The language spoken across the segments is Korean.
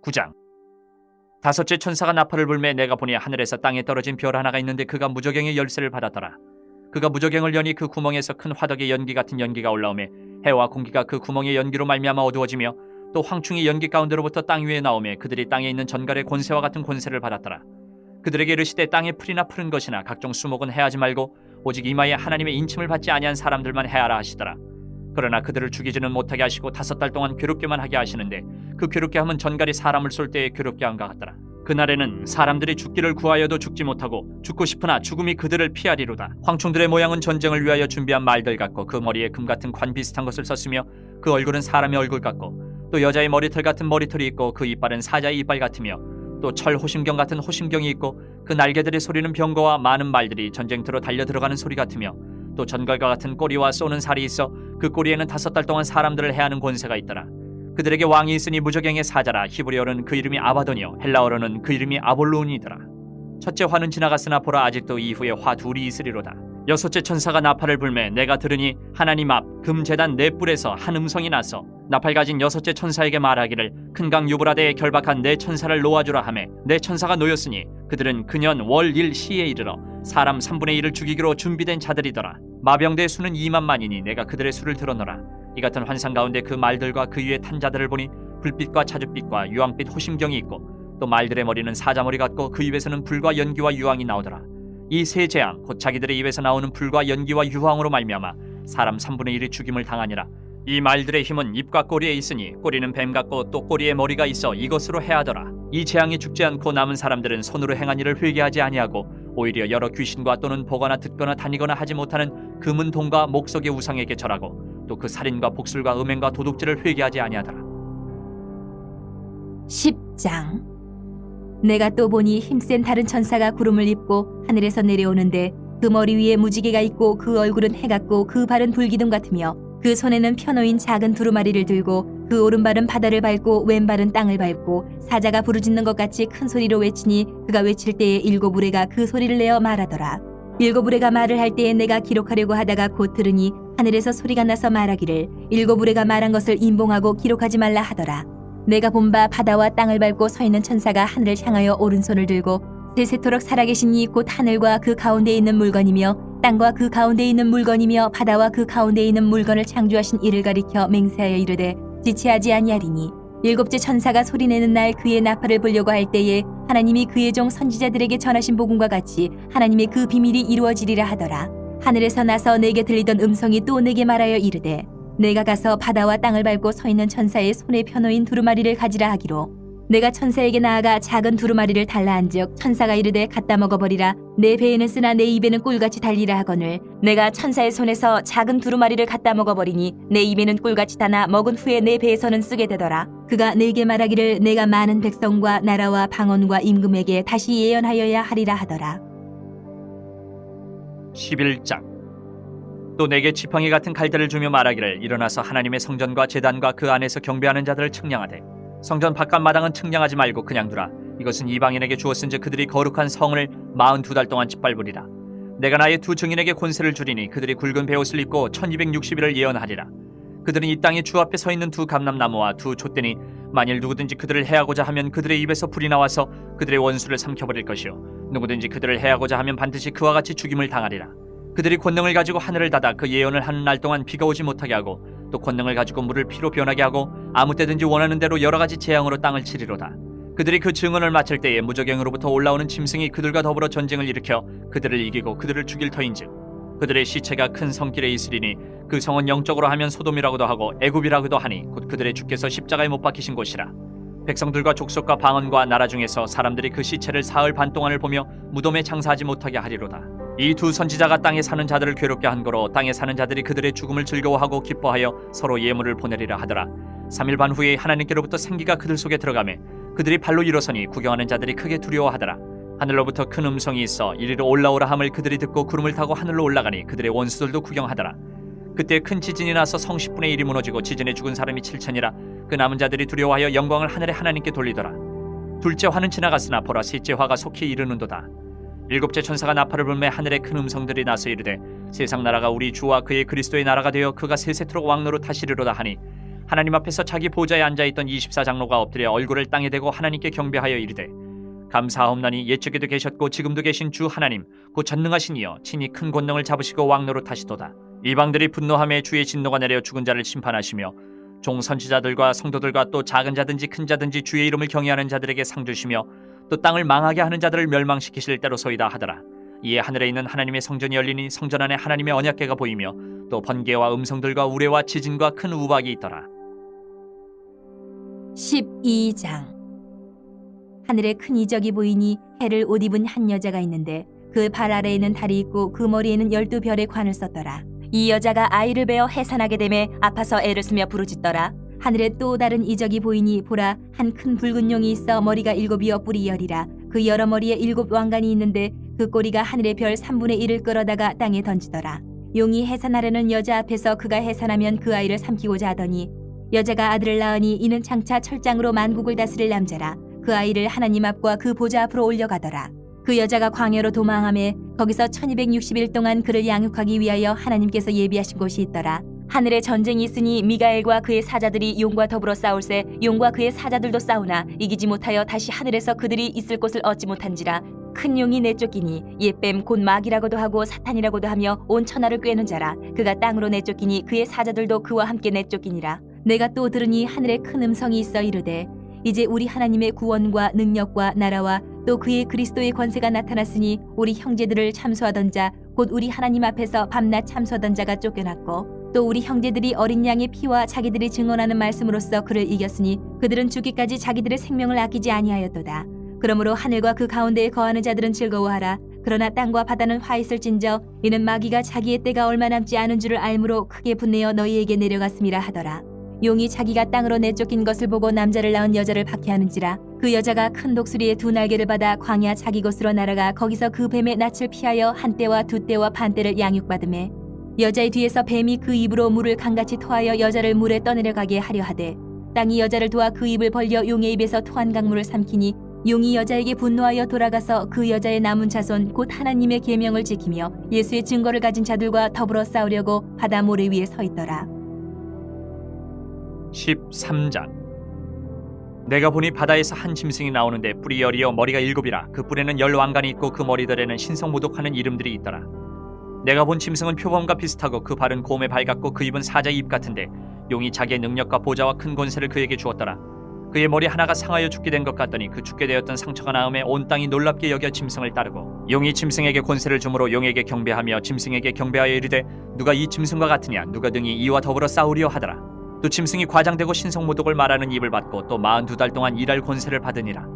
9장. 다섯째 천사가 나팔을 불매 내가 보니 하늘에서 땅에 떨어진 별 하나가 있는데 그가 무저갱의 열쇠를 받았더라. 그가 무저갱을 여니 그 구멍에서 큰 화덕의 연기 같은 연기가 올라오매 해와 공기가 그 구멍의 연기로 말미암아 어두워지며 또 황충이 연기 가운데로부터 땅 위에 나오매 그들이 땅에 있는 전갈의 권세와 같은 권세를 받았더라. 그들에게 이르시되 땅에 풀이나 푸른 것이나 각종 수목은 해하지 말고 오직 이마에 하나님의 인침을 받지 아니한 사람들만 해하라 하시더라. 그러나 그들을 죽이지는 못하게 하시고 5달 동안 괴롭게만 하게 하시는데 그 괴롭게 함은 전갈이 사람을 쏠 때에 괴롭게 한것 같더라. 그날에는 사람들이 죽기를 구하여도 죽지 못하고 죽고 싶으나 죽음이 그들을 피하리로다. 황충들의 모양은 전쟁을 위하여 준비한 말들 같고 그 머리에 금 같은 관 비슷한 것을 썼으며 그 얼굴은 사람의 얼굴 같고 또 여자의 머리털 같은 머리털이 있고 그 이빨은 사자의 이빨 같으며 또 철 호심경 같은 호심경이 있고 그 날개들의 소리는 병거와 많은 말들이 전쟁터로 달려 들어가는 소리 같으며 또 전갈과 같은 꼬리와 쏘는 살이 있어 그 꼬리에는 5달 동안 사람들을 해하는 권세가 있더라. 그들에게 왕이 있으니 무저갱의 사자라. 히브리어로는 그 이름이 아바돈이요 헬라어로는 그 이름이 아볼론이더라. 첫째 화는 지나갔으나 보라 아직도 이후에 화 둘이 있으리로다. 여섯째 천사가 나팔을 불매 내가 들으니 하나님 앞 금제단 네 뿔에서 한 음성이 나서 나팔 가진 여섯째 천사에게 말하기를 큰 강 유브라데에 결박한 네 천사를 놓아주라 하매 네 천사가 놓였으니 그들은 그년 월 일 시에 이르러 사람 3분의 1을 죽이기로 준비된 자들이더라. 마병대의 수는 2만만이니 내가 그들의 수를 들어노라. 이 같은 환상 가운데 그 말들과 그 위에 탄 자들을 보니 불빛과 자줏빛과 유황빛 호심경이 있고 또 말들의 머리는 사자머리 같고 그 입에서는 불과 연기와 유황이 나오더라. 이 세 재앙 곧 자기들의 입에서 나오는 불과 연기와 유황으로 말미암아 사람 3분의 1이 죽임을 당하니라. 이 말들의 힘은 입과 꼬리에 있으니 꼬리는 뱀 같고 또 꼬리에 머리가 있어 이것으로 해하더라. 이 재앙이 죽지 않고 남은 사람들은 손으로 행한 일을 회개하지 아니하고 오히려 여러 귀신과 또는 보거나 듣거나 다니거나 하지 못하는 금은 동과 목석의 우상에게 절하고 또 그 살인과 복술과 음행과 도둑질을 회개하지 아니하더라. 10장. 내가 또 보니 힘센 다른 천사가 구름을 입고 하늘에서 내려오는데 그 머리 위에 무지개가 있고 그 얼굴은 해 같고 그 발은 불기둥 같으며 그 손에는 펴놓인 작은 두루마리를 들고 그 오른발은 바다를 밟고 왼발은 땅을 밟고 사자가 부르짖는 것 같이 큰 소리로 외치니 그가 외칠 때에 7 우레가 그 소리를 내어 말하더라. 7 우레가 말을 할 때에 내가 기록하려고 하다가 곧 들으니 하늘에서 소리가 나서 말하기를 7 우레가 말한 것을 임봉하고 기록하지 말라 하더라. 내가 본 바 바다와 땅을 밟고 서 있는 천사가 하늘을 향하여 오른손을 들고 세세토록 살아계신 이 곧 하늘과 그 가운데 있는 물건이며 땅과 그 가운데 있는 물건이며 바다와 그 가운데 있는 물건을 창조하신 이를 가리켜 맹세하여 이르되 지체하지 아니하리니 7째 천사가 소리내는 날 그의 나팔을 불려고 할 때에 하나님이 그의 종 선지자들에게 전하신 복음과 같이 하나님의 그 비밀이 이루어지리라 하더라. 하늘에서 나서 내게 들리던 음성이 또 내게 말하여 이르되 내가 가서 바다와 땅을 밟고 서 있는 천사의 손에 펴놓인 두루마리를 가지라 하기로 내가 천사에게 나아가 작은 두루마리를 달라 한즉 천사가 이르되 갖다 먹어버리라. 내 배에는 쓰나 내 입에는 꿀같이 달리라 하거늘 내가 천사의 손에서 작은 두루마리를 갖다 먹어버리니 내 입에는 꿀같이 다나 먹은 후에 내 배에서는 쓰게 되더라. 그가 내게 말하기를 내가 많은 백성과 나라와 방언과 임금에게 다시 예언하여야 하리라 하더라. 11장. 또 내게 지팡이 같은 갈대를 주며 말하기를 일어나서 하나님의 성전과 제단과 그 안에서 경배하는 자들을 측량하되 성전 바깥 마당은 측량하지 말고 그냥 두라. 이것은 이방인에게 주었은즉 그들이 거룩한 성을 42달 동안 짓밟으리라. 내가 나의 2 증인에게 권세를 주리니 그들이 굵은 베옷을 입고 1260일을 예언하리라. 그들은 이 땅에 주 앞에 서 있는 2 감람나무와 2 촛대니 만일 누구든지 그들을 해하고자 하면 그들의 입에서 불이 나와서 그들의 원수를 삼켜버릴 것이요 누구든지 그들을 해하고자 하면 반드시 그와 같이 죽임을 당하리라. 그들이 권능을 가지고 하늘을 닫아 그 예언을 하는 날 동안 비가 오지 못하게 하고 또 권능을 가지고 물을 피로 변하게 하고 아무 때든지 원하는 대로 여러 가지 재앙으로 땅을 치리로다. 그들이 그 증언을 마칠 때에 무저갱으로부터 올라오는 짐승이 그들과 더불어 전쟁을 일으켜 그들을 이기고 그들을 죽일 터인즉 그들의 시체가 큰 성길에 있으리니 그 성은 영적으로 하면 소돔이라고도 하고 애굽이라고도 하니 곧 그들의 주께서 십자가에 못 박히신 곳이라. 백성들과 족속과 방언과 나라 중에서 사람들이 그 시체를 사흘 반 동안을 보며 무덤에 장사하지 못하게 하리로다. 이 2 선지자가 땅에 사는 자들을 괴롭게 한 거로 땅에 사는 자들이 그들의 죽음을 즐거워하고 기뻐하여 서로 예물을 보내리라 하더라. 3일 반 후에 하나님께로부터 생기가 그들 속에 들어가매 그들이 발로 일어서니 구경하는 자들이 크게 두려워하더라. 하늘로부터 큰 음성이 있어 이리로 올라오라 함을 그들이 듣고 구름을 타고 하늘로 올라가니 그들의 원수들도 구경하더라. 그때 큰 지진이 나서 성 10분의 1이 무너지고 지진에 죽은 사람이 7천이라. 그 남은 자들이 두려워하여 영광을 하늘의 하나님께 돌리더라. 둘째 화는 지나갔으나 보라 셋째 화가 속히 이르는도다. 7째 천사가 나팔을 불매 하늘에 큰 음성들이 나서 이르되 세상 나라가 우리 주와 그의 그리스도의 나라가 되어 그가 세세토록 왕노로 타시리로다 하니 하나님 앞에서 자기 보좌에 앉아있던 24장로가 엎드려 얼굴을 땅에 대고 하나님께 경배하여 이르되 감사하옵나니 옛적에도 계셨고 지금도 계신 주 하나님 곧 전능하신 이여 친히 큰 권능을 잡으시고 왕노릇 하시도다. 이방들이 분노하며 주의 진노가 내려 죽은 자를 심판하시며 종 선지자들과 성도들과 또 작은 자든지 큰 자든지 주의 이름을 경외하는 자들에게 상 주시며 또 땅을 망하게 하는 자들을 멸망시키실 때로소이다 하더라. 이에 하늘에 있는 하나님의 성전이 열리니 성전 안에 하나님의 언약궤가 보이며 또 번개와 음성들과 우레와 지진과 큰 우박이 있더라. 12장. 하늘에 큰 이적이 보이니 해를 옷 입은 한 여자가 있는데 그 발 아래에는 달이 있고 그 머리에는 12별의 관을 썼더라. 이 여자가 아이를 베어 해산하게 되매 아파서 애를 쓰며 부르짖더라. 하늘에 또 다른 이적이 보이니 보라 한 큰 붉은 용이 있어 머리가 7이여 뿔이 10이라. 그 여러 머리에 7 왕관이 있는데 그 꼬리가 하늘의 별 3분의 1을 끌어다가 땅에 던지더라. 용이 해산하려는 여자 앞에서 그가 해산하면 그 아이를 삼키고자 하더니 여자가 아들을 낳으니 이는 장차 철장으로 만국을 다스릴 남자라. 그 아이를 하나님 앞과 그 보좌 앞으로 올려가더라. 그 여자가 광야로 도망하매 거기서 1260일 동안 그를 양육하기 위하여 하나님께서 예비하신 곳이 있더라. 하늘에 전쟁이 있으니 미가엘과 그의 사자들이 용과 더불어 싸울세 용과 그의 사자들도 싸우나 이기지 못하여 다시 하늘에서 그들이 있을 곳을 얻지 못한지라. 큰 용이 내쫓기니 옛뱀 곧 마귀라고도 하고 사탄이라고도 하며 온 천하를 꿰는 자라. 그가 땅으로 내쫓기니 그의 사자들도 그와 함께 내쫓기니라. 내가 또 들으니 하늘에 큰 음성이 있어 이르되 이제 우리 하나님의 구원과 능력과 나라와 또 그의 그리스도의 권세가 나타났으니 우리 형제들을 참소하던 자 곧 우리 하나님 앞에서 밤낮 참소하던 자가 쫓겨났고 또 우리 형제들이 어린 양의 피와 자기들이 증언하는 말씀으로써 그를 이겼으니 그들은 죽기까지 자기들의 생명을 아끼지 아니하였도다. 그러므로 하늘과 그 가운데에 거하는 자들은 즐거워하라. 그러나 땅과 바다는 화 있을진저 이는 마귀가 자기의 때가 얼마 남지 않은 줄을 알므로 크게 분내어 너희에게 내려갔음이라 하더라. 용이 자기가 땅으로 내쫓긴 것을 보고 남자를 낳은 여자를 박해하는지라. 그 여자가 큰 독수리의 2 날개를 받아 광야 자기 곳으로 날아가 거기서 그 뱀의 낯을 피하여 한 때와 2 때와 반 때를 양육받으매 여자의 뒤에서 뱀이 그 입으로 물을 강같이 토하여 여자를 물에 떠내려가게 하려 하되 땅이 여자를 도와 그 입을 벌려 용의 입에서 토한 강물을 삼키니 용이 여자에게 분노하여 돌아가서 그 여자의 남은 자손 곧 하나님의 계명을 지키며 예수의 증거를 가진 자들과 더불어 싸우려고 바다 모래 위에 서 있더라. 13장. 내가 보니 바다에서 한 짐승이 나오는데 뿔이 10이요 머리가 7이라. 그 뿔에는 10 왕관이 있고 그 머리들에는 신성모독하는 이름들이 있더라. 내가 본 짐승은 표범과 비슷하고 그 발은 곰의 발 같고 그 입은 사자의 입 같은데 용이 자기의 능력과 보좌와 큰 권세를 그에게 주었더라. 그의 머리 하나가 상하여 죽게 된 것 같더니 그 죽게 되었던 상처가 나음에 온 땅이 놀랍게 여겨 짐승을 따르고 용이 짐승에게 권세를 주므로 용에게 경배하며 짐승에게 경배하여 이르되 누가 이 짐승과 같으냐 누가 등이 이와 더불어 싸우리요 하더라. 또 짐승이 과장되고 신성모독을 말하는 입을 받고 또 42달 동안 일할 권세를 받으니라.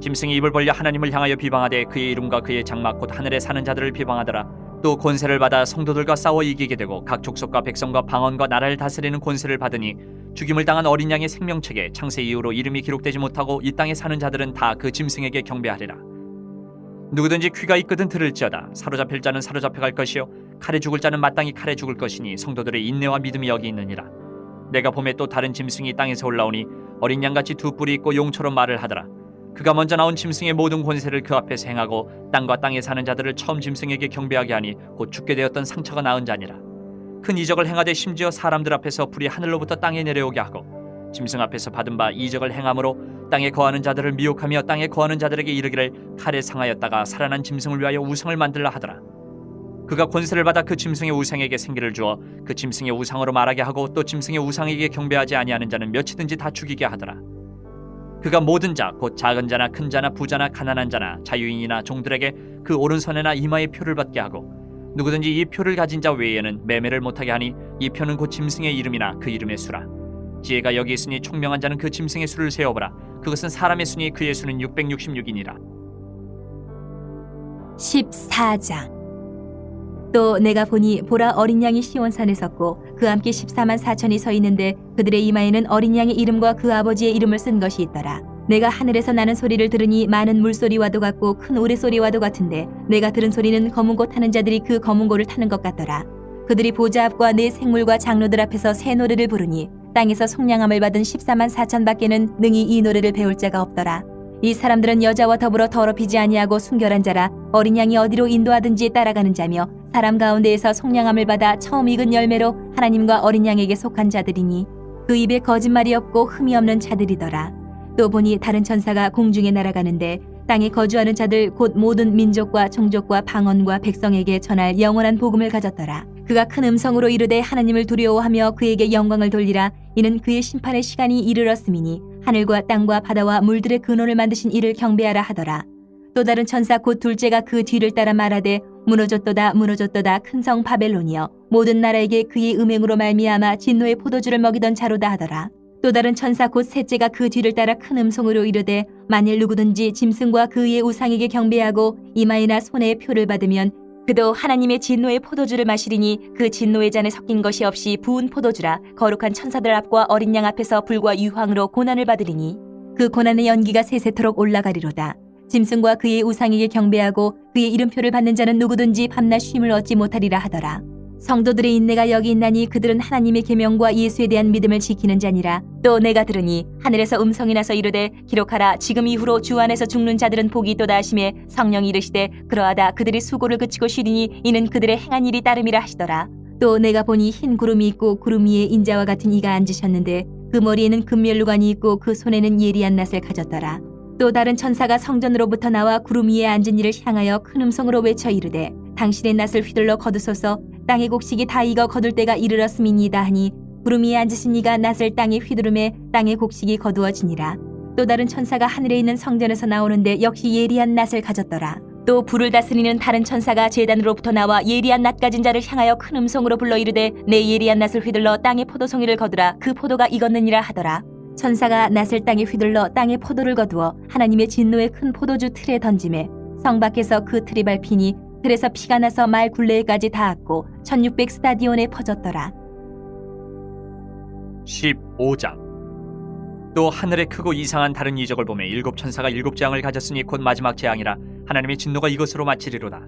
짐승이 입을 벌려 하나님을 향하여 비방하되 그의 이름과 그의 장막 곧 하늘에 사는 자들을 비방하더라. 또 권세를 받아 성도들과 싸워 이기게 되고 각 족속과 백성과 방언과 나라를 다스리는 권세를 받으니 죽임을 당한 어린 양의 생명책에 창세 이후로 이름이 기록되지 못하고 이 땅에 사는 자들은 다 그 짐승에게 경배하리라. 누구든지 귀가 있거든 들을지어다. 사로잡힐 자는 사로잡혀갈 것이요 칼에 죽을 자는 마땅히 칼에 죽을 것이니 성도들의 인내와 믿음이 여기 있느니라. 내가 봄에 또 다른 짐승이 땅에서 올라오니 어린 양같이 2 뿔이 있고 용처럼 말을 하더라. 그가 먼저 나온 짐승의 모든 권세를 그 앞에서 행하고 땅과 땅에 사는 자들을 처음 짐승에게 경배하게 하니 곧 죽게 되었던 상처가 나은 자니라. 큰 이적을 행하되 심지어 사람들 앞에서 불이 하늘로부터 땅에 내려오게 하고 짐승 앞에서 받은 바 이적을 행함으로 땅에 거하는 자들을 미혹하며 땅에 거하는 자들에게 이르기를 칼에 상하였다가 살아난 짐승을 위하여 우상을 만들라 하더라. 그가 권세를 받아 그 짐승의 우상에게 생기를 주어 그 짐승의 우상으로 말하게 하고 또 짐승의 우상에게 경배하지 아니하는 자는 몇이든지 다 죽이게 하더라. 그가 모든 자 곧 작은 자나 큰 자나 부자나 가난한 자나 자유인이나 종들에게 그 오른손에나 이마에 표를 받게 하고 누구든지 이 표를 가진 자 외에는 매매를 못하게 하니 이 표는 곧 짐승의 이름이나 그 이름의 수라. 지혜가 여기 있으니 총명한 자는 그 짐승의 수를 세어보라. 그것은 사람의 수니 그의 수는 666이니라. 14장. 또 내가 보니 보라 어린 양이 시온산에 섰고 그 함께 14만 4천이 서 있는데 그들의 이마에는 어린 양의 이름과 그 아버지의 이름을 쓴 것이 있더라. 내가 하늘에서 나는 소리를 들으니 많은 물소리와도 같고 큰 우레소리와도 같은데 내가 들은 소리는 검은 고 타는 자들이 그 검은 고를 타는 것 같더라. 그들이 보좌 앞과 네 생물과 장로들 앞에서 새 노래를 부르니 땅에서 속량함을 받은 14만 4천 밖에는 능히 이 노래를 배울 자가 없더라. 이 사람들은 여자와 더불어 더럽히지 아니하고 순결한 자라. 어린 양이 어디로 인도하든지 따라가는 자며 사람 가운데에서 속량함을 받아 처음 익은 열매로 하나님과 어린 양에게 속한 자들이니 그 입에 거짓말이 없고 흠이 없는 자들이더라. 또 보니 다른 천사가 공중에 날아가는데 땅에 거주하는 자들 곧 모든 민족과 종족과 방언과 백성에게 전할 영원한 복음을 가졌더라. 그가 큰 음성으로 이르되 하나님을 두려워하며 그에게 영광을 돌리라. 이는 그의 심판의 시간이 이르렀음이니 하늘과 땅과 바다와 물들의 근원을 만드신 이를 경배하라 하더라. 또 다른 천사 곧 둘째가 그 뒤를 따라 말하되 무너졌도다 무너졌도다 큰 성 바벨론이여 모든 나라에게 그의 음행으로 말미암아 진노의 포도주를 먹이던 자로다 하더라. 또 다른 천사 곧 셋째가 그 뒤를 따라 큰 음성으로 이르되 만일 누구든지 짐승과 그의 우상에게 경배하고 이마이나 손에 표를 받으면 그도 하나님의 진노의 포도주를 마시리니 그 진노의 잔에 섞인 것이 없이 부은 포도주라. 거룩한 천사들 앞과 어린 양 앞에서 불과 유황으로 고난을 받으리니 그 고난의 연기가 세세토록 올라가리로다. 짐승과 그의 우상에게 경배하고 그의 이름표를 받는 자는 누구든지 밤낮 쉼을 얻지 못하리라 하더라. 성도들의 인내가 여기 있나니 그들은 하나님의 계명과 예수에 대한 믿음을 지키는 자니라. 또 내가 들으니 하늘에서 음성이 나서 이르되 기록하라. 지금 이후로 주 안에서 죽는 자들은 복이 있도다 하시매 성령이 이르시되 그러하다. 그들이 수고를 그치고 쉬리니 이는 그들의 행한 일이 따름이라 하시더라. 또 내가 보니 흰 구름이 있고 구름 위에 인자와 같은 이가 앉으셨는데 그 머리에는 금면류관이 있고 그 손에는 예리한 낫을 가졌더라. 또 다른 천사가 성전으로부터 나와 구름 위에 앉은 이를 향하여 큰 음성으로 외쳐 이르되 당신의 낫을 휘둘러 거두소서. 땅의 곡식이 다 익어 거둘 때가 이르렀음이니이다 하니 구름 위에 앉으신 이가 낫을 땅에 휘두르매 땅의 곡식이 거두어지니라. 또 다른 천사가 하늘에 있는 성전에서 나오는데 역시 예리한 낫을 가졌더라. 또 불을 다스리는 다른 천사가 제단으로부터 나와 예리한 낫 가진 자를 향하여 큰 음성으로 불러 이르되 내 예리한 낫을 휘둘러 땅의 포도송이를 거두라. 그 포도가 익었느니라 하더라. 천사가 낫을 땅에 휘둘러 땅의 포도를 거두어 하나님의 진노의 큰 포도주 틀에 던지매 성 밖에서 그 틀이 밟히니 틀에서 피가 나서 말 굴레에까지 닿았고 1600 스타디온에 퍼졌더라. 15장. 또 하늘에 크고 이상한 다른 이적을 보매 일곱 천사가 일곱 재앙을 가졌으니 곧 마지막 재앙이라. 하나님의 진노가 이것으로 마치리로다.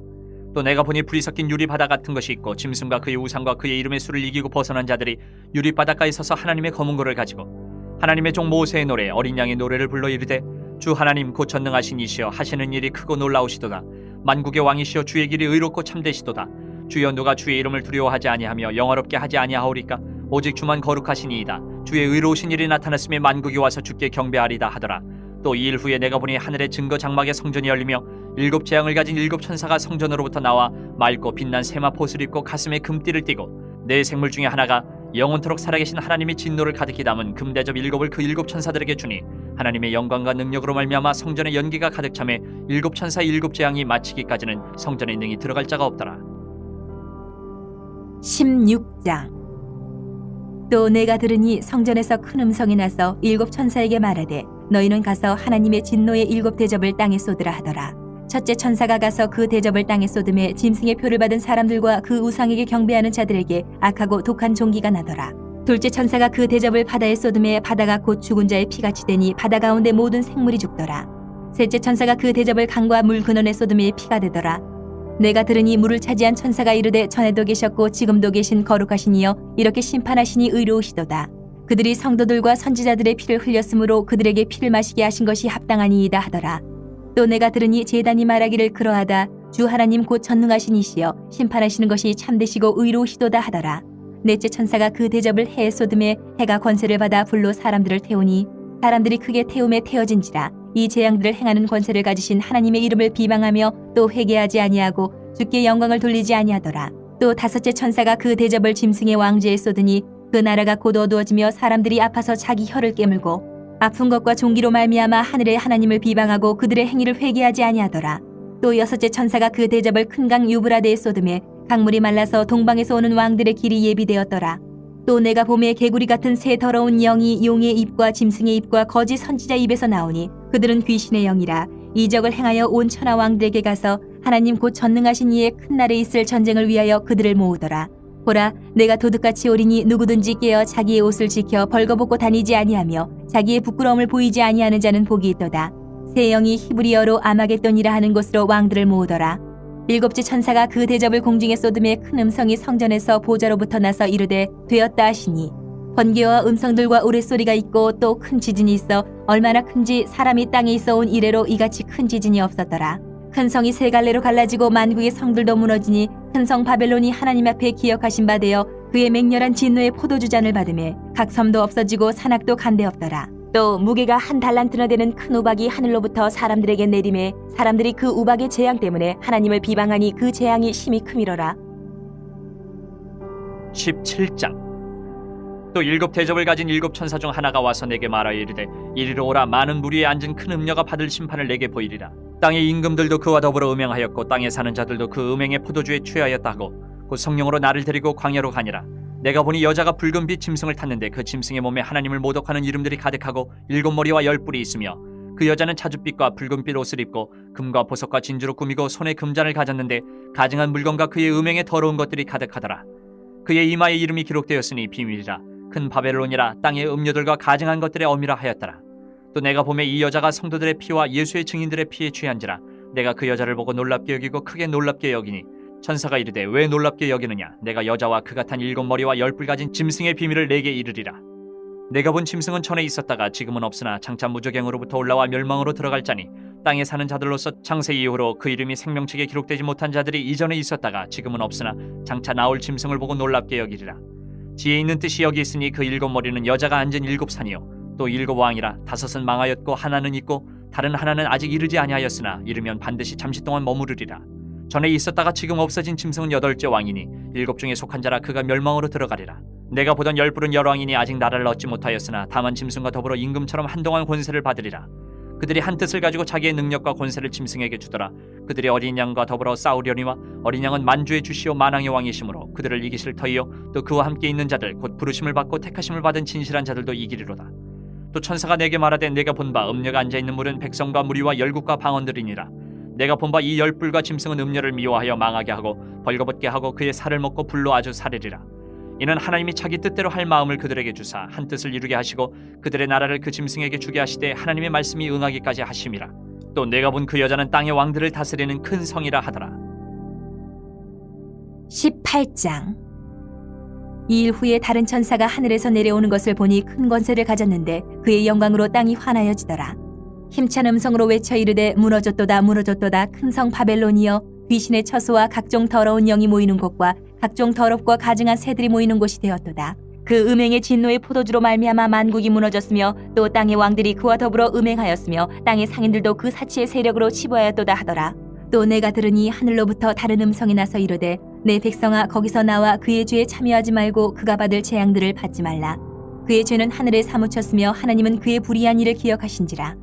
또 내가 보니 불이 섞인 유리바다 같은 것이 있고 짐승과 그의 우상과 그의 이름의 수를 이기고 벗어난 자들이 유리바닷가에 서서 하나님의 검은 고를 가지고 하나님의 종 모세의 노래 어린 양의 노래를 불러 이르되 주 하나님 곧 전능하신 이시여 하시는 일이 크고 놀라우시도다. 만국의 왕이시여 주의 길이 의롭고 참되시도다. 주여 누가 주의 이름을 두려워하지 아니하며 영화롭게 하지 아니하오리까. 오직 주만 거룩하시니이다. 주의 의로우신 일이 나타났으며 만국이 와서 주께 경배하리다 하더라. 또 이 일 후에 내가 보니 하늘의 증거 장막의 성전이 열리며 일곱 재앙을 가진 일곱 천사가 성전으로부터 나와 맑고 빛난 세마포옷을 입고 가슴에 금띠를 띠고 네 생물 중에 하나가 영원토록 살아계신 하나님의 진노를 가득히 담은 금대접 일곱을 그 일곱 천사들에게 주니 하나님의 영광과 능력으로 말미암아 성전에 연기가 가득 차매 일곱 천사 일곱 재앙이 마치기까지는 성전에 능히 들어갈 자가 없더라. 16장. 또 내가 들으니 성전에서 큰 음성이 나서 일곱 천사에게 말하되 너희는 가서 하나님의 진노의 일곱 대접을 땅에 쏟으라 하더라. 첫째 천사가 가서 그 대접을 땅에 쏟음에 짐승의 표를 받은 사람들과 그 우상에게 경배하는 자들에게 악하고 독한 종기가 나더라. 둘째 천사가 그 대접을 바다에 쏟음에 바다가 곧 죽은 자의 피같이 되니 바다 가운데 모든 생물이 죽더라. 셋째 천사가 그 대접을 강과 물 근원에 쏟음에 피가 되더라. 내가 들으니 물을 차지한 천사가 이르되 전에도 계셨고 지금도 계신 거룩하신 이여 이렇게 심판하시니 의로우시도다. 그들이 성도들과 선지자들의 피를 흘렸으므로 그들에게 피를 마시게 하신 것이 합당하니이다 하더라. 또 내가 들으니 제단이 말하기를 그러하다. 주 하나님 곧 전능하신 이시여 심판하시는 것이 참되시고 의로우시도다 하더라. 넷째 천사가 그 대접을 해에 쏟음에 해가 권세를 받아 불로 사람들을 태우니 사람들이 크게 태움에 태워진지라. 이 재앙들을 행하는 권세를 가지신 하나님의 이름을 비방하며 또 회개하지 아니하고 주께 영광을 돌리지 아니하더라. 또 다섯째 천사가 그 대접을 짐승의 왕좌에 쏟으니 그 나라가 곧 어두워지며 사람들이 아파서 자기 혀를 깨물고 아픈 것과 종기로 말미암아 하늘의 하나님을 비방하고 그들의 행위를 회개하지 아니하더라. 또 여섯째 천사가 그 대접을 큰 강 유브라데에 쏟음에 강물이 말라서 동방에서 오는 왕들의 길이 예비되었더라. 또 내가 봄에 개구리 같은 새 더러운 영이 용의 입과 짐승의 입과 거짓 선지자 입에서 나오니 그들은 귀신의 영이라. 이적을 행하여 온 천하 왕들에게 가서 하나님 곧 전능하신 이의 큰 날에 있을 전쟁을 위하여 그들을 모으더라. 보라, 내가 도둑같이 오리니 누구든지 깨어 자기의 옷을 지켜 벌거벗고 다니지 아니하며 자기의 부끄러움을 보이지 아니하는 자는 복이 있도다. 새 영이 히브리어로 아마겟돈이라 하는 곳으로 왕들을 모으더라. 일곱째 천사가 그 대접을 공중에 쏟음에 큰 음성이 성전에서 보좌로부터 나서 이르되 되었다 하시니 번개와 음성들과 우레소리가 있고 또 큰 지진이 있어 얼마나 큰지 사람이 땅에 있어 온 이래로 이같이 큰 지진이 없었더라. 큰 성이 세 갈래로 갈라지고 만국의 성들도 무너지니 큰 성 바벨론이 하나님 앞에 기억하신 바 되어 그의 맹렬한 진노의 포도주 잔을 받으매 각 섬도 없어지고 산악도 간데없더라. 또 무게가 한 달란트나 되는 큰 우박이 하늘로부터 사람들에게 내림에 사람들이 그 우박의 재앙 때문에 하나님을 비방하니 그 재앙이 심히 크미러라. 17장. 또 7 대접을 가진 7 천사 중 하나가 와서 내게 말하여 이르되 이리로 오라. 많은 물 위에 앉은 큰 음녀가 받을 심판을 내게 보이리라. 땅의 임금들도 그와 더불어 음행하였고 땅에 사는 자들도 그 음행의 포도주에 취하였다 하고 곧 성령으로 나를 데리고 광야로 가니라. 내가 보니 여자가 붉은 빛 짐승을 탔는데 그 짐승의 몸에 하나님을 모독하는 이름들이 가득하고 7 머리와 10 뿔이 있으며 그 여자는 자줏빛과 붉은빛 옷을 입고 금과 보석과 진주로 꾸미고 손에 금잔을 가졌는데 가증한 물건과 그의 음행에 더러운 것들이 가득하더라. 그의 이마에 이름이 기록되었으니 비밀이라. 큰 바벨론이라. 땅의 음료들과 가증한 것들의 어미라 하였더라. 또 내가 보매 이 여자가 성도들의 피와 예수의 증인들의 피에 취한지라. 내가 그 여자를 보고 놀랍게 여기고 크게 놀랍게 여기니 천사가 이르되 왜 놀랍게 여기느냐. 내가 여자와 그가 탄 7 머리와 10 뿔 가진 짐승의 비밀을 내게 이르리라. 내가 본 짐승은 전에 있었다가 지금은 없으나 장차 무저갱으로부터 올라와 멸망으로 들어갈 자니 땅에 사는 자들로서 창세 이후로 그 이름이 생명책에 기록되지 못한 자들이 이전에 있었다가 지금은 없으나 장차 나올 짐승을 보고 놀랍게 여기리라. 지혜 있는 뜻이 여기 있으니 그 7 머리는 여자가 앉은 7 산이요 또 7 왕이라. 5은 망하였고 하나는 있고 다른 하나는 아직 이르지 아니하였으나 이르면 반드시 잠시 동안 머무르리라. 전에 있었다가 지금 없어진 짐승은 8째 왕이니 7 중에 속한 자라. 그가 멸망으로 들어가리라. 내가 보던 10 뿔은 열왕이니 아직 나라를 얻지 못하였으나 다만 짐승과 더불어 임금처럼 한동안 권세를 받으리라. 그들이 한 뜻을 가지고 자기의 능력과 권세를 짐승에게 주더라. 그들이 어린 양과 더불어 싸우려니와 어린 양은 만주의 주시오 만왕의 왕이시므로 그들을 이기실 터이요 또 그와 함께 있는 자들 곧 부르심을 받고 택하심을 받은 진실한 자들도 이기리로다. 또 천사가 내게 말하되 내가 본 바 음녀가 앉아있는 물은 백성과 무리와 열국과 방언들이니라. 내가 본 바 이 10 뿔과 짐승은 음녀를 미워하여 망하게 하고 벌거벗게 하고 그의 살을 먹고 불로 아주 사르리라. 이는 하나님이 자기 뜻대로 할 마음을 그들에게 주사 한 뜻을 이루게 하시고 그들의 나라를 그 짐승에게 주게 하시되 하나님의 말씀이 응하기까지 하심이라. 또 내가 본 그 여자는 땅의 왕들을 다스리는 큰 성이라 하더라. 18장. 이 일 후에 다른 천사가 하늘에서 내려오는 것을 보니 큰 권세를 가졌는데 그의 영광으로 땅이 환하여지더라. 힘찬 음성으로 외쳐 이르되 무너졌도다 무너졌도다 큰 성 바벨론이여 귀신의 처소와 각종 더러운 영이 모이는 곳과 각종 더럽고 가증한 새들이 모이는 곳이 되었도다. 그 음행의 진노의 포도주로 말미암아 만국이 무너졌으며 또 땅의 왕들이 그와 더불어 음행하였으며 땅의 상인들도 그 사치의 세력으로 치부하였도다 하더라. 또 내가 들으니 하늘로부터 다른 음성이 나서 이르되 내 백성아 거기서 나와 그의 죄에 참여하지 말고 그가 받을 재앙들을 받지 말라. 그의 죄는 하늘에 사무쳤으며 하나님은 그의 불의한 일을 기억하신지라.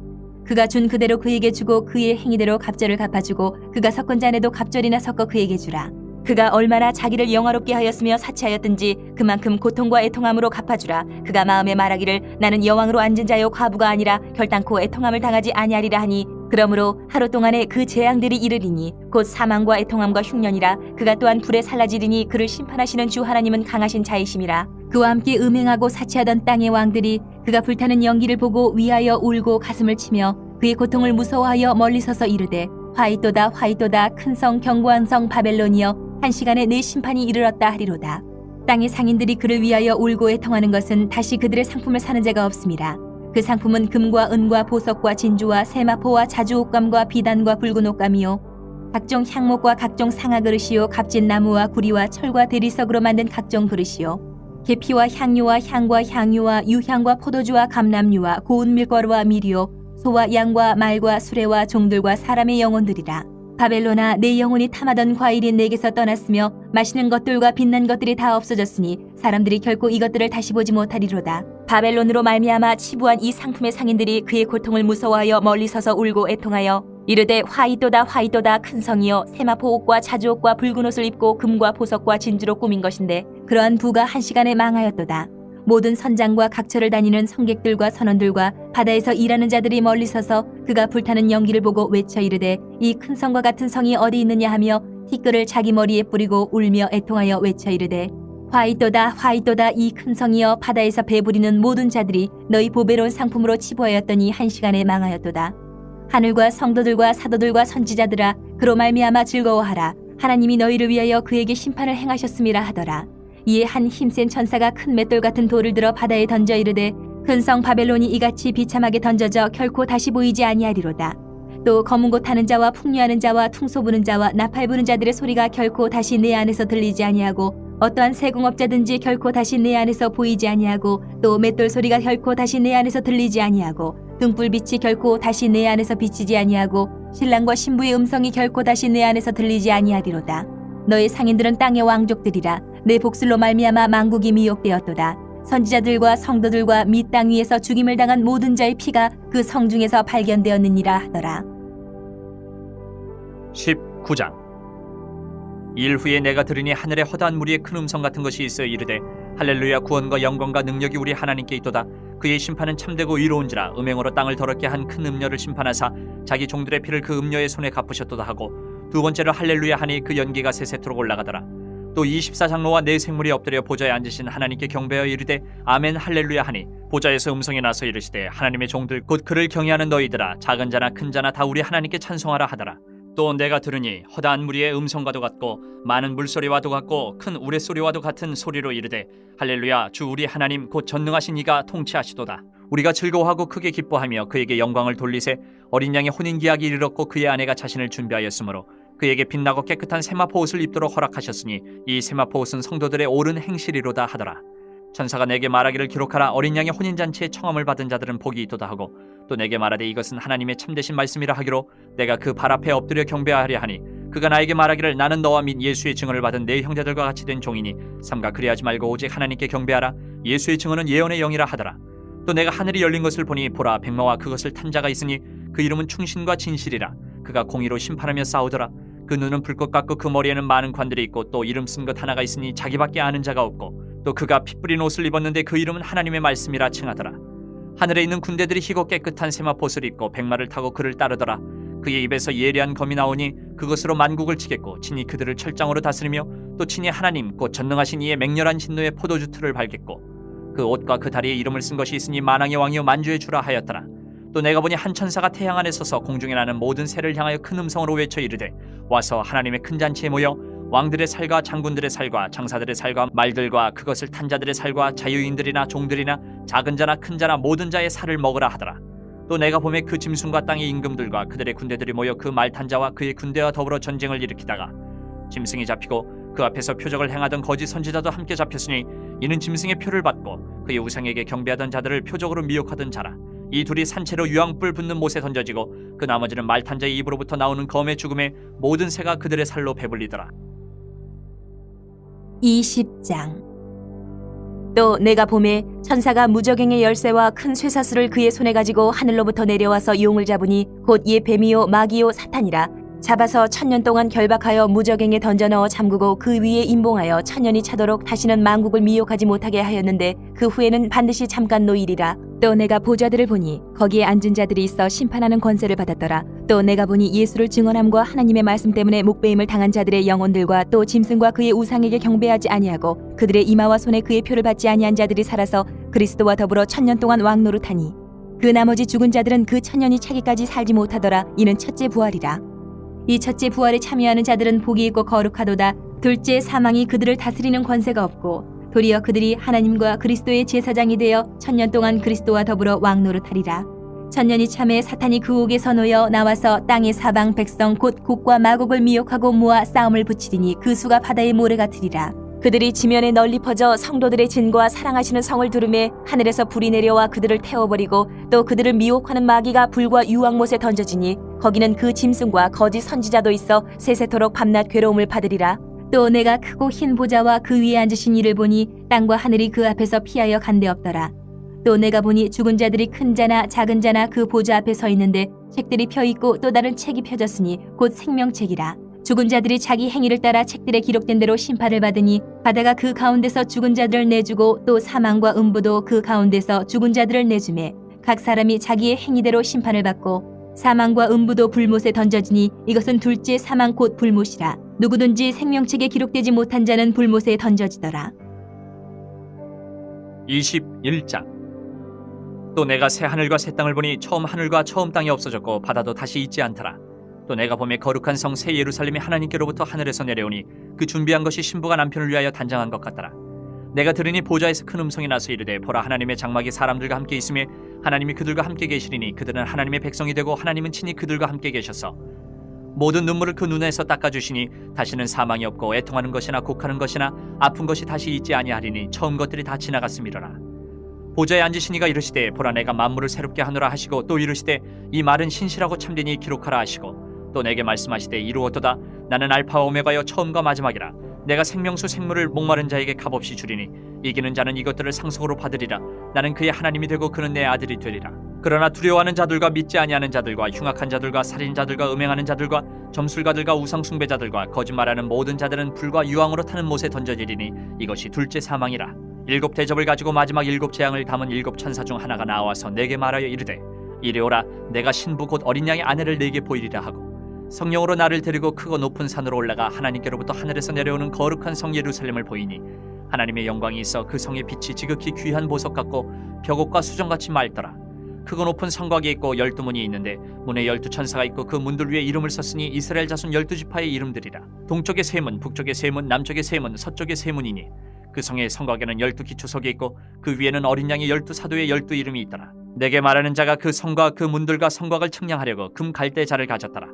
그가 준 그대로 그에게 주고 그의 행위대로 갑절을 갚아주고 그가 섞은 잔에도 갑절이나 섞어 그에게 주라. 그가 얼마나 자기를 영화롭게 하였으며 사치하였든지 그만큼 고통과 애통함으로 갚아주라. 그가 마음에 말하기를 나는 여왕으로 앉은 자요 과부가 아니라 결단코 애통함을 당하지 아니하리라 하니 그러므로 하루 동안에 그 재앙들이 이르리니 곧 사망과 애통함과 흉년이라. 그가 또한 불에 살라지리니 그를 심판하시는 주 하나님은 강하신 자이심이라. 그와 함께 음행하고 사치하던 땅의 왕들이 그가 불타는 연기를 보고 위하여 울고 가슴을 치며 그의 고통을 무서워하여 멀리 서서 이르되 화이또다 화이또다 큰 성 견고한 성 바벨론이여 한 시간에 내 심판이 이르렀다 하리로다. 땅의 상인들이 그를 위하여 울고 애통하는 것은 다시 그들의 상품을 사는 자가 없음이라. 그 상품은 금과 은과 보석과 진주와 세마포와 자주 옷감과 비단과 붉은 옷감이요 각종 향목과 각종 상아 그릇이요 값진 나무와 구리와 철과 대리석으로 만든 각종 그릇이요 계피와 향료와 향과 향유와 유향과 포도주와 감람류와 고운 밀가루와 미리요 소와 양과 말과 수레와 종들과 사람의 영혼들이라. 바벨론아 내 영혼이 탐하던 과일이 내게서 떠났으며 맛있는 것들과 빛난 것들이 다 없어졌으니 사람들이 결코 이것들을 다시 보지 못하리로다. 바벨론으로 말미암아 치부한 이 상품의 상인들이 그의 고통을 무서워하여 멀리 서서 울고 애통하여 이르되 화이또다 화이또다 큰 성이여 세마포 옷과 자주옷과 붉은 옷을 입고 금과 보석과 진주로 꾸민 것인데 그러한 부가 한 시간에 망하였도다. 모든 선장과 각처를 다니는 성객들과 선원들과 바다에서 일하는 자들이 멀리 서서 그가 불타는 연기를 보고 외쳐 이르되 이 큰 성과 같은 성이 어디 있느냐 하며 티끌을 자기 머리에 뿌리고 울며 애통하여 외쳐 이르되 화이또다 화이또다 이 큰 성이여 바다에서 배부리는 모든 자들이 너희 보배로운 상품으로 치부하였더니 한 시간에 망하였도다. 하늘과 성도들과 사도들과 선지자들아 그로 말미암아 즐거워하라. 하나님이 너희를 위하여 그에게 심판을 행하셨음이라 하더라. 이에 한 힘센 천사가 큰 맷돌 같은 돌을 들어 바다에 던져 이르되 큰 성 바벨론이 이같이 비참하게 던져져 결코 다시 보이지 아니하리로다. 또 검은 곳 타는 자와 풍류하는 자와 퉁소 부는 자와 나팔 부는 자들의 소리가 결코 다시 내 안에서 들리지 아니하고 어떠한 세공업자든지 결코 다시 내 안에서 보이지 아니하고 또 맷돌 소리가 결코 다시 내 안에서 들리지 아니하고 등불빛이 결코 다시 내 안에서 비치지 아니하고 신랑과 신부의 음성이 결코 다시 내 안에서 들리지 아니하리로다. 너의 상인들은 땅의 왕족들이라. 내 복술로 말미암아 만국이 미혹되었도다. 선지자들과 성도들과 및 땅 위에서 죽임을 당한 모든 자의 피가 그 성중에서 발견되었느니라 하더라. 19장. 일 후에 내가 들으니 하늘에 허다한 무리의 큰 음성 같은 것이 있어 이르되 할렐루야, 구원과 영광과 능력이 우리 하나님께 있도다. 그의 심판은 참되고 의로운지라. 음행으로 땅을 더럽게 한 큰 음녀를 심판하사 자기 종들의 피를 그 음녀의 손에 갚으셨도다 하고, 두 번째로 할렐루야 하니 그 연기가 세세토록 올라가더라. 또 24장로와 네 생물이 엎드려 보좌에 앉으신 하나님께 경배하여 이르되 아멘 할렐루야 하니, 보좌에서 음성이 나서 이르시되 하나님의 종들 곧 그를 경외하는 너희들아, 작은 자나 큰 자나 다 우리 하나님께 찬송하라 하더라. 또 내가 들으니 허다한 무리의 음성과도 같고 많은 물소리와도 같고 큰 우레소리와도 같은 소리로 이르되 할렐루야, 주 우리 하나님 곧 전능하신 이가 통치하시도다. 우리가 즐거워하고 크게 기뻐하며 그에게 영광을 돌리세. 어린 양의 혼인기약이 이르렀고 그의 아내가 자신을 준비하였으므로 그에게 빛나고 깨끗한 세마포 옷을 입도록 허락하셨으니 이 세마포 옷은 성도들의 옳은 행실이로다 하더라. 천사가 내게 말하기를 기록하라. 어린 양의 혼인잔치에 청함을 받은 자들은 복이 있도다 하고, 또 내게 말하되 이것은 하나님의 참되신 말씀이라 하기로 내가 그 발 앞에 엎드려 경배하려 하니, 그가 나에게 말하기를 나는 너와 및 예수의 증언을 받은 내 형제들과 같이 된 종이니 삼가 그리하지 말고 오직 하나님께 경배하라. 예수의 증언은 예언의 영이라 하더라. 또 내가 하늘이 열린 것을 보니 보라, 백마와 그것을 탄 자가 있으니 그 이름은 충신과 진실이라. 그가 공의로 심판하며 싸우더라. 그 눈은 불꽃 같고 그 머리에는 많은 관들이 있고 또 이름 쓴 것 하나가 있으니 자기밖에 아는 자가 없고, 또 그가 피 뿌린 옷을 입었는데 그 이름은 하나님의 말씀이라 칭하더라. 하늘에 있는 군대들이 희고 깨끗한 세마포옷을 입고 백마를 타고 그를 따르더라. 그의 입에서 예리한 검이 나오니 그것으로 만국을 치겠고 친히 그들을 철장으로 다스리며 또 친히 하나님 곧 전능하신 이의 맹렬한 진노의 포도주 틀을 밟겠고, 그 옷과 그 다리에 이름을 쓴 것이 있으니 만왕의 왕이요 만주의 주라 하였더라. 또 내가 보니 한 천사가 태양 안에 서서 공중에 나는 모든 새를 향하여 큰 음성으로 외쳐 이르되 와서 하나님의 큰 잔치에 모여 왕들의 살과 장군들의 살과 장사들의 살과 말들과 그것을 탄 자들의 살과 자유인들이나 종들이나 작은 자나 큰 자나 모든 자의 살을 먹으라 하더라. 또 내가 보매 그 짐승과 땅의 임금들과 그들의 군대들이 모여 그 말 탄 자와 그의 군대와 더불어 전쟁을 일으키다가 짐승이 잡히고 그 앞에서 표적을 행하던 거짓 선지자도 함께 잡혔으니 이는 짐승의 표를 받고 그의 우상에게 경배하던 자들을 표적으로 미혹하던 자라. 이 둘이 산채로 유황불 붙는 못에 던져지고 그 나머지는 말 탄 자의 입으로부터 나오는 검의 죽음에 모든 새가 그들의 살로 배불리더라. 20장. 또 내가 보매 천사가 무저갱의 열쇠와 큰 쇠사슬을 그의 손에 가지고 하늘로부터 내려와서 용을 잡으니 곧 예 뱀이요 마귀요 사탄이라. 잡아서 1000년 동안 결박하여 무저갱에 던져 넣어 잠그고 그 위에 임봉하여 1000년이 차도록 다시는 만국을 미혹하지 못하게 하였는데 그 후에는 반드시 잠깐 노일이라. 또 내가 보좌들을 보니 거기에 앉은 자들이 있어 심판하는 권세를 받았더라. 또 내가 보니 예수를 증언함과 하나님의 말씀 때문에 목배임을 당한 자들의 영혼들과 또 짐승과 그의 우상에게 경배하지 아니하고 그들의 이마와 손에 그의 표를 받지 아니한 자들이 살아서 그리스도와 더불어 1000년 동안 왕노릇하니, 그 나머지 죽은 자들은 그 1000년이 차기까지 살지 못하더라. 이는 첫째 부활이라. 이 첫째 부활에 참여하는 자들은 복이 있고 거룩하도다. 둘째 사망이 그들을 다스리는 권세가 없고 도리어 그들이 하나님과 그리스도의 제사장이 되어 1000년 동안 그리스도와 더불어 왕노릇하리라. 1000년이 참에 사탄이 그 옥에서 놓여 나와서 땅의 사방 백성 곧 곡과 마곡을 미혹하고 모아 싸움을 붙이리니 그 수가 바다의 모래 같으리라. 그들이 지면에 널리 퍼져 성도들의 진과 사랑하시는 성을 두르매 하늘에서 불이 내려와 그들을 태워버리고 또 그들을 미혹하는 마귀가 불과 유황못에 던져지니 거기는 그 짐승과 거짓 선지자도 있어 세세토록 밤낮 괴로움을 받으리라. 또 내가 크고 흰 보좌와 그 위에 앉으신 이를 보니 땅과 하늘이 그 앞에서 피하여 간데 없더라. 또 내가 보니 죽은 자들이 큰 자나 작은 자나 그 보좌 앞에 서 있는데 책들이 펴 있고 또 다른 책이 펴졌으니 곧 생명책이라. 죽은 자들이 자기 행위를 따라 책들에 기록된 대로 심판을 받으니 바다가 그 가운데서 죽은 자들을 내주고 또 사망과 음부도 그 가운데서 죽은 자들을 내주매 각 사람이 자기의 행위대로 심판을 받고 사망과 음부도 불못에 던져지니 이것은 둘째 사망 곧 불못이라. 누구든지 생명책에 기록되지 못한 자는 불못에 던져지더라. 21장. 또 내가 새 하늘과 새 땅을 보니 처음 하늘과 처음 땅이 없어졌고 바다도 다시 있지 않더라. 또 내가 보매 거룩한 성 새 예루살렘이 하나님께로부터 하늘에서 내려오니 그 준비한 것이 신부가 남편을 위하여 단장한 것 같더라. 내가 들으니 보좌에서 큰 음성이 나서 이르되 보라, 하나님의 장막이 사람들과 함께 있으며 하나님이 그들과 함께 계시리니 그들은 하나님의 백성이 되고 하나님은 친히 그들과 함께 계셔서 모든 눈물을 그 눈에서 닦아주시니 다시는 사망이 없고 애통하는 것이나 곡하는 것이나 아픈 것이 다시 있지 아니하리니 처음 것들이 다 지나갔음이로라. 보좌에 앉으신 이가 이르시되 보라 내가 만물을 새롭게 하노라 하시고 또 이르시되 이 말은 신실하고 참되니 기록하라 하시고 또 내게 말씀하시되 이루었도다. 나는 알파와 오메가여 처음과 마지막이라. 내가 생명수 생물을 목마른 자에게 값없이 주리니 이기는 자는 이것들을 상속으로 받으리라. 나는 그의 하나님이 되고 그는 내 아들이 되리라. 그러나 두려워하는 자들과 믿지 아니하는 자들과 흉악한 자들과 살인자들과 음행하는 자들과 점술가들과 우상숭배자들과 거짓말하는 모든 자들은 불과 유황으로 타는 못에 던져지리니 이것이 둘째 사망이라. 7 대접을 가지고 마지막 7 재앙을 담은 7 천사 중 하나가 나와서 내게 말하여 이르되 이리 오라. 내가 신부 곧 어린 양의 아내를 내게 보이리라 하고 성령으로 나를 데리고 크고 높은 산으로 올라가 하나님께로부터 하늘에서 내려오는 거룩한 성 예루살렘을 보이니 하나님의 영광이 있어 그 성의 빛이 지극히 귀한 보석 같고 벽옥과 수정같이 맑더라. 크고 높은 성곽이 있고 12문이 있는데 문에 12 천사가 있고 그 문들 위에 이름을 썼으니 이스라엘 자손 12지파의 이름들이라. 동쪽의 세 문, 북쪽의 세 문, 남쪽의 세 문, 서쪽의 세 문이니 그 성의 성곽에는 12 기초석이 있고 그 위에는 어린 양의 12 사도의 12 이름이 있더라. 내게 말하는 자가 그 성과 그 문들과 성곽을 측량하려고 금 갈대자를 가졌더라.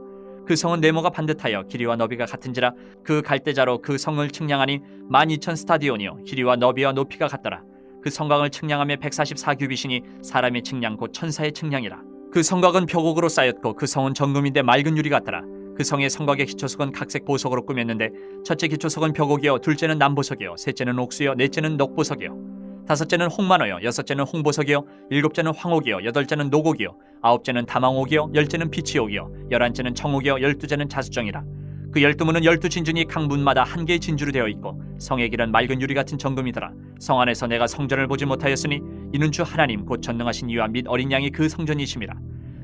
그 성은 네모가 반듯하여 길이와 너비가 같은지라. 그 갈대자로 그 성을 측량하니 12,000 스타디온이요 길이와 너비와 높이가 같더라. 그 성곽을 측량하며 144규빗이니 사람의 측량 곧 천사의 측량이라. 그 성곽은 벽옥으로 쌓였고 그 성은 정금인데 맑은 유리 같더라. 그 성의 성곽의 기초석은 각색 보석으로 꾸몄는데 첫째 기초석은 벽옥이요 둘째는 남보석이요 셋째는 옥수요 넷째는 녹보석이요 다섯째는 홍만호요 여섯째는 홍보석이요 일곱째는 황옥이요 여덟째는 녹옥이요 아홉째는 다망옥이요 열째는 비치옥이요 11째는 청옥이요 12째는 자수정이라. 그 12문은 12진주니 각 문마다 한 개의 진주로 되어 있고 성의 길은 맑은 유리 같은 정금이더라. 성 안에서 내가 성전을 보지 못하였으니 이는 주 하나님 곧 전능하신 이와 및 어린 양이 그 성전이심이라.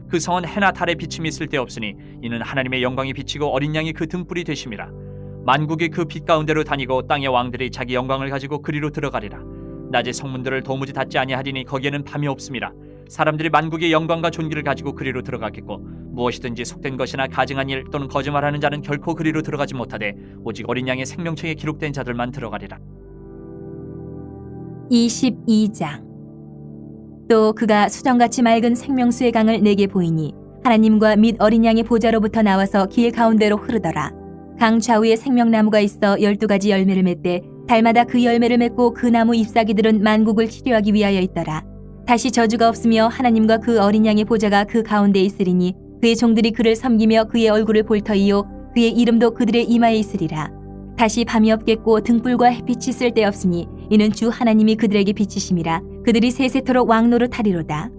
그 성은 해나 달에 비침이 쓸데없으니 이는 하나님의 영광이 비치고 어린 양이 그 등불이 되심이라. 만국이 그 빛 가운데로 다니고 땅의 왕들이 자기 영광을 가지고 그리로 들어가리라. 낮에 성문들을 도무지 닫지 아니하리니 거기에는 밤이 없음이라. 사람들이 만국의 영광과 존귀를 가지고 그리로 들어가겠고 무엇이든지 속된 것이나 가증한 일 또는 거짓말하는 자는 결코 그리로 들어가지 못하되 오직 어린 양의 생명책에 기록된 자들만 들어가리라. 22장. 또 그가 수정같이 맑은 생명수의 강을 내게 보이니 하나님과 및 어린 양의 보좌로부터 나와서 길 가운데로 흐르더라. 강 좌우에 생명나무가 있어 12가지 열매를 맺되 달마다 그 열매를 맺고 그 나무 잎사귀들은 만국을 치료하기 위하여 있더라. 다시 저주가 없으며 하나님과 그 어린 양의 보좌가 그 가운데 있으리니 그의 종들이 그를 섬기며 그의 얼굴을 볼 터이요 그의 이름도 그들의 이마에 있으리라. 다시 밤이 없겠고 등불과 햇빛이 쓸데없으니 이는 주 하나님이 그들에게 비치심이라. 그들이 세세토록 왕노릇하리로다.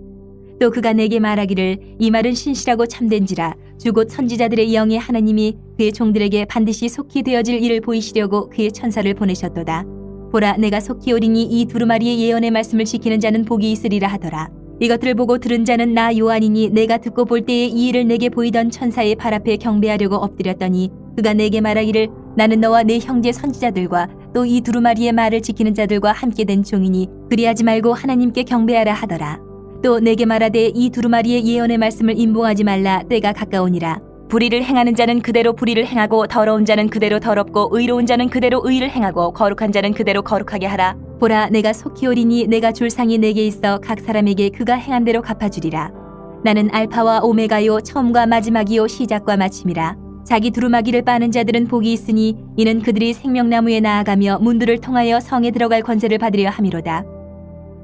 또 그가 내게 말하기를 이 말은 신실하고 참된지라. 주 곧 선지자들의 영의 하나님이 그의 종들에게 반드시 속히 되어질 일을 보이시려고 그의 천사를 보내셨도다. 보라 내가 속히 오리니 이 두루마리의 예언의 말씀을 지키는 자는 복이 있으리라 하더라. 이것들을 보고 들은 자는 나 요한이니 내가 듣고 볼 때에 이 일을 내게 보이던 천사의 발 앞에 경배하려고 엎드렸더니 그가 내게 말하기를 나는 너와 내 형제 선지자들과 또 이 두루마리의 말을 지키는 자들과 함께 된 종이니 그리하지 말고 하나님께 경배하라 하더라. 또 내게 말하되 이 두루마리의 예언의 말씀을 임봉하지 말라. 때가 가까우니라. 불의를 행하는 자는 그대로 불의를 행하고 더러운 자는 그대로 더럽고 의로운 자는 그대로 의를 행하고 거룩한 자는 그대로 거룩하게 하라. 보라 내가 속히 오리니 내가 줄 상이 내게 있어 각 사람에게 그가 행한 대로 갚아주리라. 나는 알파와 오메가요 처음과 마지막이요 시작과 마침이라. 자기 두루마기를 빠는 자들은 복이 있으니 이는 그들이 생명나무에 나아가며 문들을 통하여 성에 들어갈 권세를 받으려 함이로다.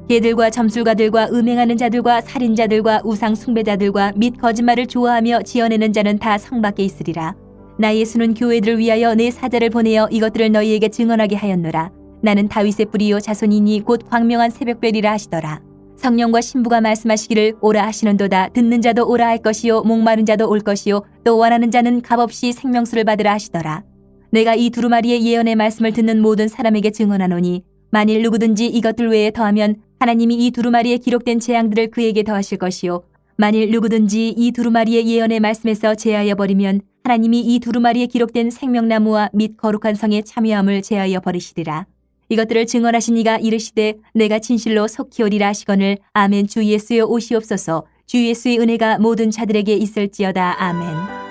개들과 점술가들과 음행하는 자들과 살인자들과 우상 숭배자들과 및 거짓말을 좋아하며 지어내는 자는 다 성 밖에 있으리라. 나 예수는 교회들을 위하여 내 사자를 보내어 이것들을 너희에게 증언하게 하였노라. 나는 다윗의 뿌리요 자손이니 곧 광명한 새벽별이라 하시더라. 성령과 신부가 말씀하시기를 오라 하시는도다. 듣는 자도 오라 할 것이요 목마른 자도 올 것이요 또 원하는 자는 값없이 생명수를 받으라 하시더라. 내가 이 두루마리의 예언의 말씀을 듣는 모든 사람에게 증언하노니 만일 누구든지 이것들 외에 더하면 하나님이 이 두루마리에 기록된 재앙들을 그에게 더하실 것이요 만일 누구든지 이 두루마리의 예언의 말씀에서 제하여 버리면 하나님이 이 두루마리에 기록된 생명나무와 및 거룩한 성의 참여함을 제하여 버리시리라. 이것들을 증언하신 이가 이르시되 내가 진실로 속히 오리라 하시거늘 아멘. 주 예수여 오시옵소서. 주 예수의 은혜가 모든 자들에게 있을지어다. 아멘.